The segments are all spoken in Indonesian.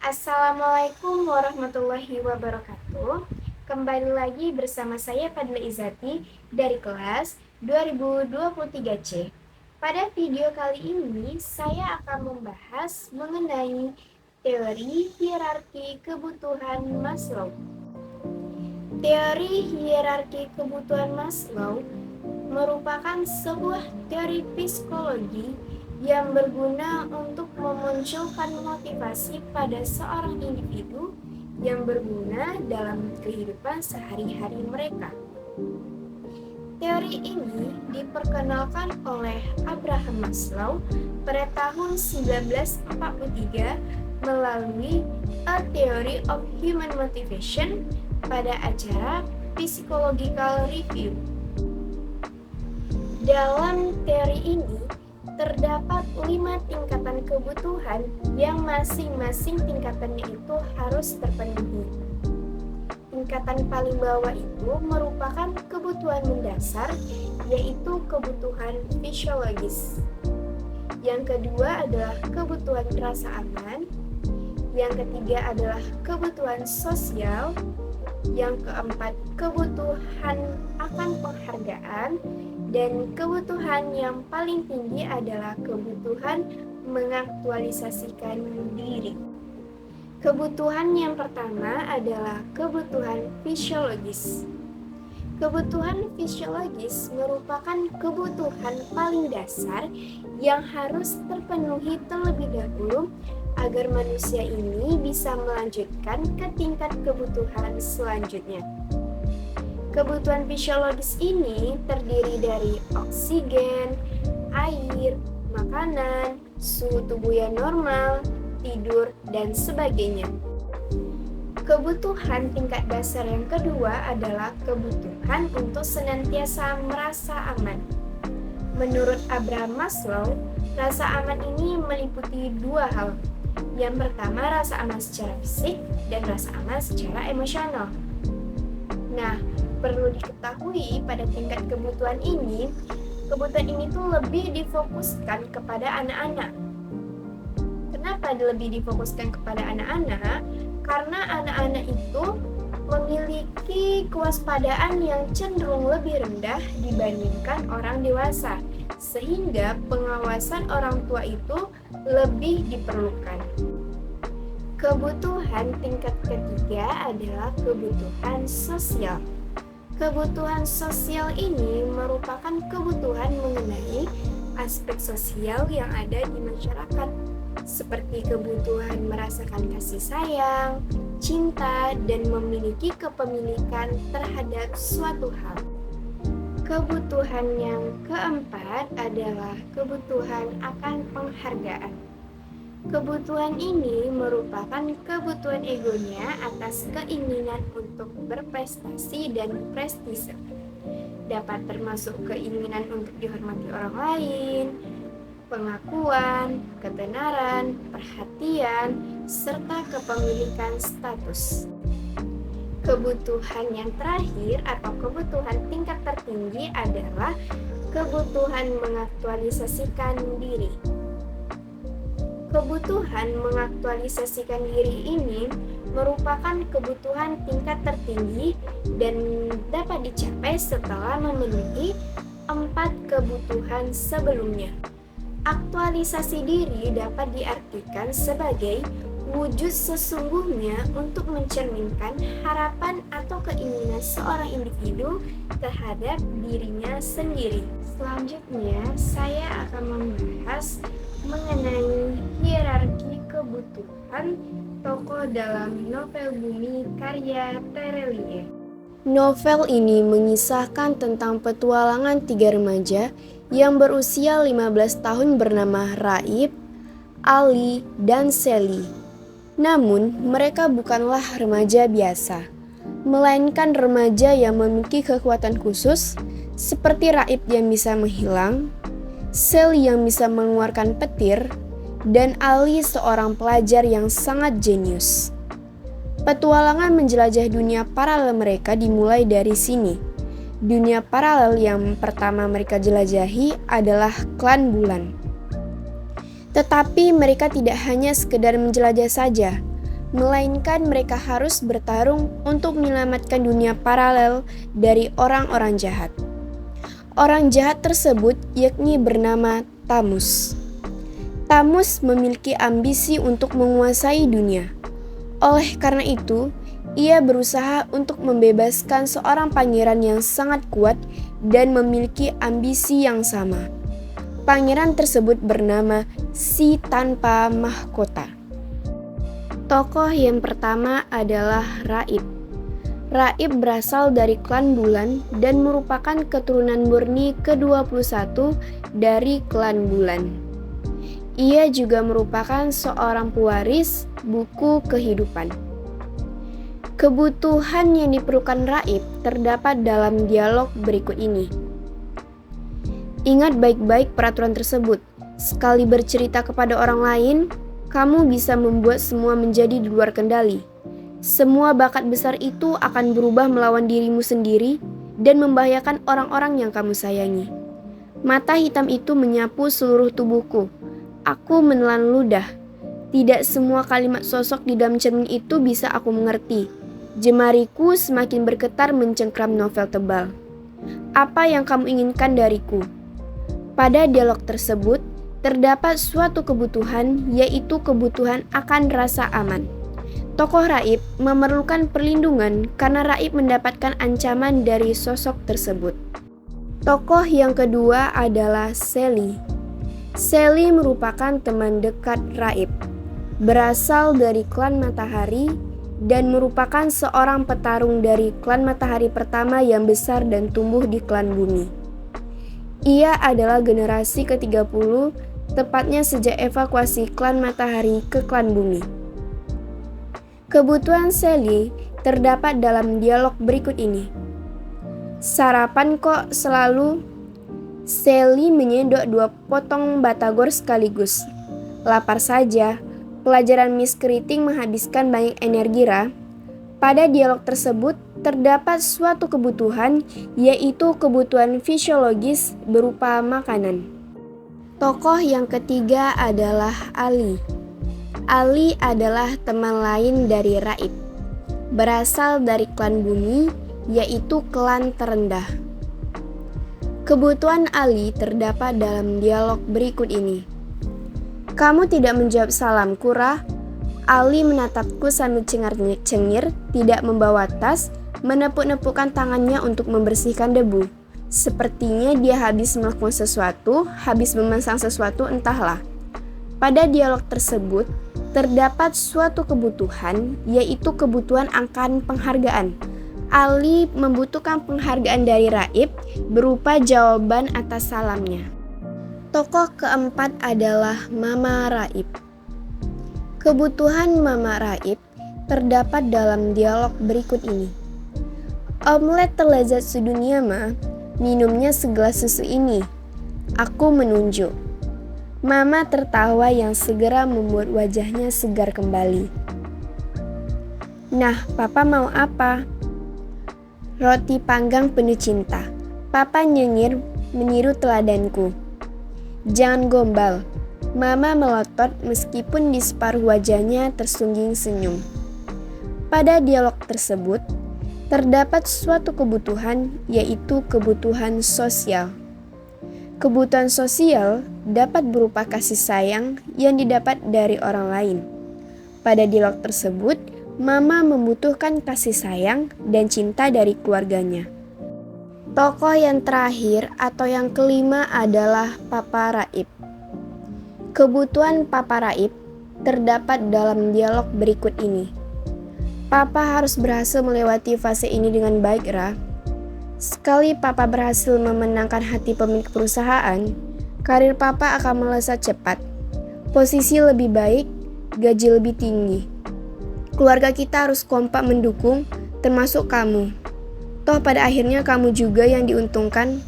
Assalamualaikum warahmatullahi wabarakatuh. Kembali lagi bersama saya Fadla Izati dari kelas 2023C. Pada video kali ini saya akan membahas mengenai teori hierarki kebutuhan Maslow. Teori hierarki kebutuhan Maslow merupakan sebuah teori psikologi yang berguna untuk memunculkan motivasi pada seorang individu yang berguna dalam kehidupan sehari-hari mereka. Teori ini diperkenalkan oleh Abraham Maslow pada tahun 1943 melalui A Theory of Human Motivation pada acara Psychological Review. Dalam teori ini terdapat 5 tingkatan kebutuhan yang masing-masing tingkatannya itu harus terpenuhi. Tingkatan paling bawah itu merupakan kebutuhan mendasar, yaitu kebutuhan fisiologis. Yang kedua adalah kebutuhan rasa aman. Yang ketiga adalah kebutuhan sosial. Yang keempat, kebutuhan akan penghargaan. Dan kebutuhan yang paling tinggi adalah kebutuhan mengaktualisasikan diri. Kebutuhan yang pertama adalah kebutuhan fisiologis. Kebutuhan fisiologis merupakan kebutuhan paling dasar yang harus terpenuhi terlebih dahulu agar manusia ini bisa melanjutkan ke tingkat kebutuhan selanjutnya. Kebutuhan fisiologis ini terdiri dari oksigen, air, makanan, suhu tubuh yang normal, tidur, dan sebagainya. Kebutuhan tingkat dasar yang kedua adalah kebutuhan untuk senantiasa merasa aman. Menurut Abraham Maslow, rasa aman ini meliputi 2 hal. Yang pertama, rasa aman secara fisik dan rasa aman secara emosional. Nah, perlu diketahui pada tingkat kebutuhan ini tuh lebih difokuskan kepada anak-anak. Kenapa lebih difokuskan kepada anak-anak? Karena anak-anak itu memiliki kewaspadaan yang cenderung lebih rendah dibandingkan orang dewasa, sehingga pengawasan orang tua itu lebih diperlukan. Kebutuhan tingkat ketiga adalah kebutuhan sosial. Kebutuhan sosial ini merupakan kebutuhan mengenai aspek sosial yang ada di masyarakat, seperti kebutuhan merasakan kasih sayang, cinta, dan memiliki kepemilikan terhadap suatu hal. Kebutuhan yang keempat adalah kebutuhan akan penghargaan. Kebutuhan ini merupakan kebutuhan egonya atas keinginan untuk berprestasi dan prestise. Dapat termasuk keinginan untuk dihormati orang lain, pengakuan, ketenaran, perhatian, serta kepemilikan status. Kebutuhan yang terakhir atau kebutuhan tingkat tertinggi adalah kebutuhan mengaktualisasikan diri. Kebutuhan mengaktualisasikan diri ini merupakan kebutuhan tingkat tertinggi dan dapat dicapai setelah memenuhi 4 kebutuhan sebelumnya. Aktualisasi diri dapat diartikan sebagai wujud sesungguhnya untuk mencerminkan harapan atau keinginan seorang individu terhadap dirinya sendiri. Selanjutnya, saya akan membahas mengenai hierarki kebutuhan tokoh dalam novel Bumi karya Terelie. Novel ini mengisahkan tentang petualangan 3 remaja yang berusia 15 tahun bernama Raib, Ali, dan Sally. Namun, mereka bukanlah remaja biasa, melainkan remaja yang memiliki kekuatan khusus, seperti Raib yang bisa menghilang, Sally yang bisa mengeluarkan petir, dan Ali seorang pelajar yang sangat jenius. Petualangan menjelajah dunia paralel mereka dimulai dari sini. Dunia paralel yang pertama mereka jelajahi adalah klan bulan. Tetapi mereka tidak hanya sekedar menjelajah saja. melainkan mereka harus bertarung untuk menyelamatkan dunia paralel dari orang-orang jahat. Orang jahat tersebut yakni bernama Thamus. Thamus memiliki ambisi untuk menguasai dunia. Oleh karena itu, ia berusaha untuk membebaskan seorang pangeran yang sangat kuat dan memiliki ambisi yang sama. Pangeran tersebut bernama Si Tanpa Mahkota. Tokoh yang pertama adalah Raib. Raib berasal dari klan Bulan dan merupakan keturunan murni ke-21 dari klan Bulan. Ia juga merupakan seorang pewaris buku kehidupan. Kebutuhan yang diperlukan Raib terdapat dalam dialog berikut ini. Ingat baik-baik peraturan tersebut. Sekali bercerita kepada orang lain, kamu bisa membuat semua menjadi di luar kendali. Semua bakat besar itu akan berubah melawan dirimu sendiri dan membahayakan orang-orang yang kamu sayangi. Mata hitam itu menyapu seluruh tubuhku. Aku menelan ludah. Tidak semua kalimat sosok di dalam cermin itu bisa aku mengerti. Jemariku semakin bergetar mencengkram novel tebal. Apa yang kamu inginkan dariku? Pada dialog tersebut, terdapat suatu kebutuhan, yaitu kebutuhan akan rasa aman. Tokoh Raib memerlukan perlindungan karena Raib mendapatkan ancaman dari sosok tersebut. Tokoh yang kedua adalah Sally. Sally merupakan teman dekat Raib, berasal dari klan Matahari dan merupakan seorang petarung dari klan Matahari pertama yang besar dan tumbuh di klan Bumi. Ia adalah generasi ke-30, tepatnya sejak evakuasi klan Matahari ke klan Bumi. Kebutuhan Sally terdapat dalam dialog berikut ini. Sarapan kok selalu? Sally menyendok 2 potong batagor sekaligus. Lapar saja, pelajaran Miss Keriting menghabiskan banyak energi, Ra. Pada dialog tersebut, terdapat suatu kebutuhan, yaitu kebutuhan fisiologis berupa makanan. Tokoh yang ketiga adalah Ali. Ali adalah teman lain dari Raib, berasal dari klan Bumi, yaitu klan terendah. Kebutuhan Ali terdapat dalam dialog berikut ini. Kamu tidak menjawab salamku, Ra. Ali menatapku sambil cengar-cengir, tidak membawa tas, menepuk-nepukkan tangannya untuk membersihkan debu. Sepertinya dia habis melakukan sesuatu, habis memasang sesuatu, entahlah. Pada dialog tersebut, terdapat suatu kebutuhan, yaitu kebutuhan akan penghargaan. Ali membutuhkan penghargaan dari Raib berupa jawaban atas salamnya. Tokoh keempat adalah Mama Raib. Kebutuhan Mama Raib terdapat dalam dialog berikut ini. Omelet terlezat sedunia, Ma. Minumnya segelas susu ini. Aku menunjuk. Mama tertawa yang segera membuat wajahnya segar kembali. Nah, Papa mau apa? Roti panggang penuh cinta. Papa nyengir meniru teladanku. Jangan gombal. Mama melotot meskipun di separuh wajahnya tersungging senyum. Pada dialog tersebut, terdapat suatu kebutuhan, yaitu kebutuhan sosial. Kebutuhan sosial dapat berupa kasih sayang yang didapat dari orang lain. Pada dialog tersebut, Mama membutuhkan kasih sayang dan cinta dari keluarganya. Tokoh yang terakhir atau yang kelima adalah Papa Raib. Kebutuhan Papa Raib terdapat dalam dialog berikut ini. Papa harus berhasil melewati fase ini dengan baik, Ra. Sekali Papa berhasil memenangkan hati pemilik perusahaan, karir Papa akan melesat cepat. Posisi lebih baik, gaji lebih tinggi. Keluarga kita harus kompak mendukung, termasuk kamu. Toh pada akhirnya kamu juga yang diuntungkan.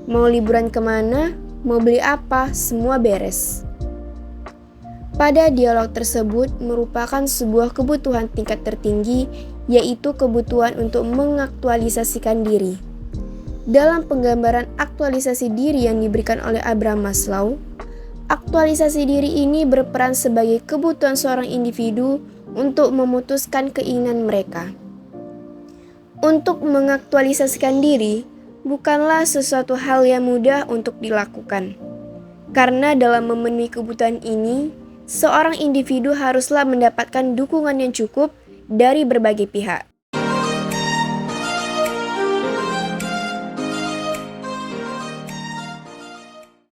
Mau liburan kemana, mau beli apa, semua beres. Pada dialog tersebut merupakan sebuah kebutuhan tingkat tertinggi, yaitu kebutuhan untuk mengaktualisasikan diri. Dalam penggambaran aktualisasi diri yang diberikan oleh Abraham Maslow, aktualisasi diri ini berperan sebagai kebutuhan seorang individu untuk memutuskan keinginan mereka. Untuk mengaktualisasikan diri bukanlah sesuatu hal yang mudah untuk dilakukan. Karena dalam memenuhi kebutuhan ini, seorang individu haruslah mendapatkan dukungan yang cukup dari berbagai pihak.